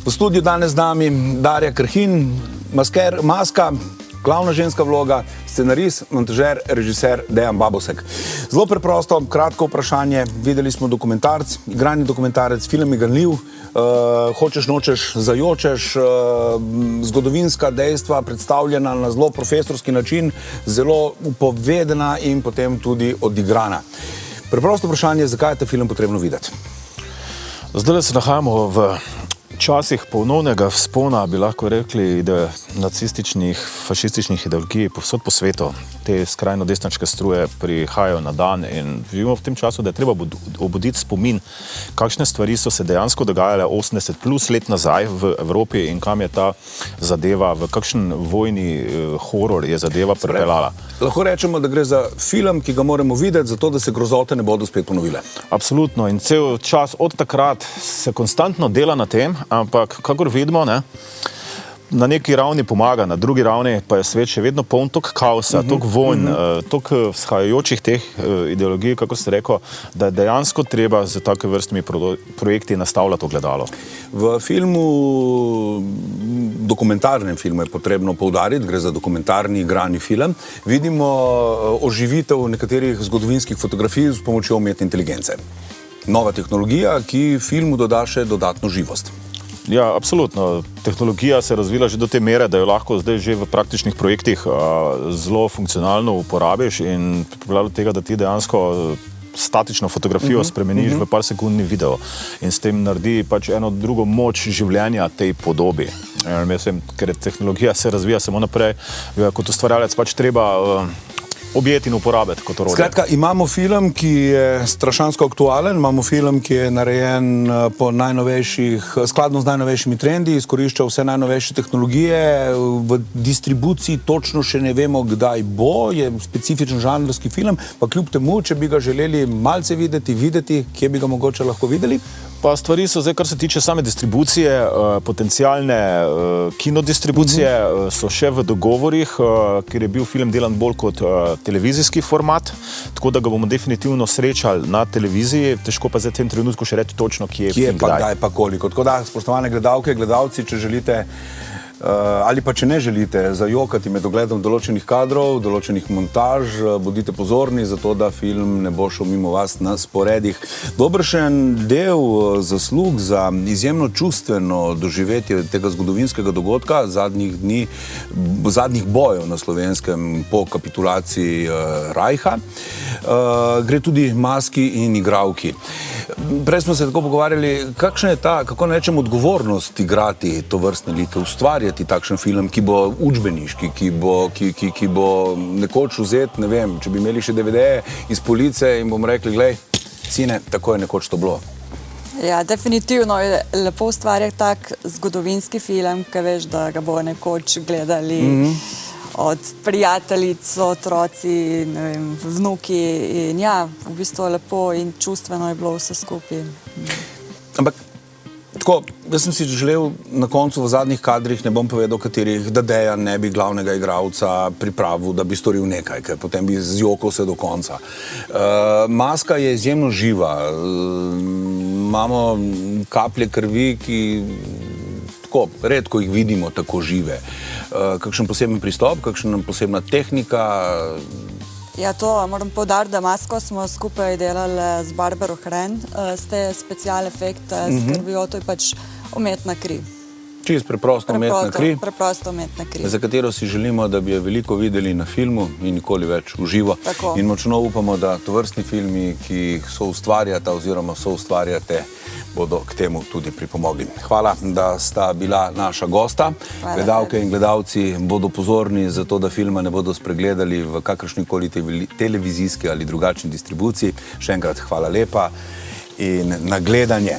V studiu danes z nami Darja Krhin, Maska, glavna ženska vloga, scenarist, montažer, režiser Dejan Babosek. Zelo preprosto, kratko vprašanje. Videli smo dokumentarc, igrani dokumentarec, film je ganljiv, hočeš, nočeš, zajočeš, zgodovinska dejstva predstavljena na zelo profesorski način, zelo upovedena in potem tudi odigrana. Preprosto vprašanje, zakaj je ta film potrebno videti? Zdaj se nahajamo v časih ponovnega vzpona, bi lahko rekli, nacističnih, fašističnih ideologij povsod po svetu. Te skrajno desničarske struje prihajajo na dan in živimo v tem času, da je treba obuditi spomin, kakšne stvari so se dejansko dogajale 80 plus let nazaj v Evropi in kam je ta zadeva, v kakšen vojni horor je zadeva pripeljala. Lahko rečemo, da gre za film, ki ga moramo videti, zato da se grozote ne bodo spet ponovile. Absolutno. In cel čas od takrat se konstantno dela na tem, ampak kakor vidimo, na neki ravni pomaga, na drugi ravni pa je svet še vedno poln tok kaosa, tok vojn, tok vzhajajočih teh ideologij, kako ste rekel, da je dejansko treba z take vrstnimi projekti nastavljati ogledalo. V filmu, dokumentarnem filmu je potrebno poudariti, gre za dokumentarni igrani film, vidimo oživitev nekaterih zgodovinskih fotografij s pomočjo umetne inteligence. Nova tehnologija, ki filmu doda še dodatno živost. Ja, absolutno. Tehnologija se je razvila že do te mere, da jo lahko zdaj že v praktičnih projektih zelo funkcionalno uporabiš in pripravljajo tega, da ti dejansko statično fotografijo spremeniš v par sekundni video in s tem naredi pač eno drugo moč življenja tej podobi. Mislim, ker tehnologija se razvija samo naprej, kot ustvarjalec pač treba objeti in uporabiti kot orodje. Skratka, imamo film, ki je strašansko aktualen, imamo film, ki je narejen po skladno z najnovejšimi trendi, izkorišča vse najnovejše tehnologije, v distribuciji točno še ne vemo, kdaj bo, je specifičen žanrski film, pa kljub temu, če bi ga želeli malce videti, kje bi ga mogoče lahko videli? Pa stvari so zdaj, kar se tiče same distribucije, potencialne kinodistribucije, so še v dogovorih, ker je bil film delan bolj kot televizijski format, tako da ga bomo definitivno srečali na televiziji, težko pa zdaj v tem trenutku še reči točno, kje pa kdaj pa koliko. Tako da, spoštovane gledalke, gledalci, če želite ali pa če ne želite zajokati med ogledom določenih kadrov, določenih montaž, bodite pozorni, zato da film ne bo šel mimo vas na sporedih. Dobršen del zaslug za izjemno čustveno doživetje tega zgodovinskega dogodka zadnjih bojev na Slovenskem po kapitulaciji Rajha gre tudi Maski in igralki. Prej smo se tako pogovarjali, kakšna je ta, kako rečem, odgovornost igrati to vrstne like, ustvarjati takšen film, ki bo učbeniški, ki bo nekoč vzet, ne vem, če bi imeli še DVD-je iz police in bomo rekli, glej, sine, tako je nekoč to bilo. Ja, definitivno je lepo ustvarjati tak zgodovinski film, ki veš, da ga bo nekoč gledali od prijateljic, otroci, ne vem, vnuki in ja, v bistvu lepo in čustveno je bilo vse skupaj. Ampak, tako, jaz sem si želel na koncu v zadnjih kadrih, ne bom povedal katerih, da Dejan ne bi glavnega igralca pripravil, da bi storil nekaj, ker potem bi zjokal se do konca. Maska je izjemno živa, imamo kaplje krvi, ki tako redko jih vidimo tako žive. Kakšen poseben pristop, kakšna posebna tehnika? Ja, to moram poudariti, da Masko smo skupaj delali z Barbaro Hren, ste special efekte skrbijo, to je pač umetna kri. Čist preprosto umetna kri. Preprosto umetna kri. Za katero si želimo, da bi jo veliko videli na filmu in nikoli več v živo. In močno upamo, da tovrstni filmi, ki jih soustvarjata oziroma soustvarjate, bodo k temu tudi pripomogli. Hvala, da sta bila naša gosta. Gledalke in gledalci bodo pozorni za to, da filma ne bodo spregledali v kakršnikoli televizijski ali drugačni distribuciji. Še enkrat hvala lepa in na gledanje.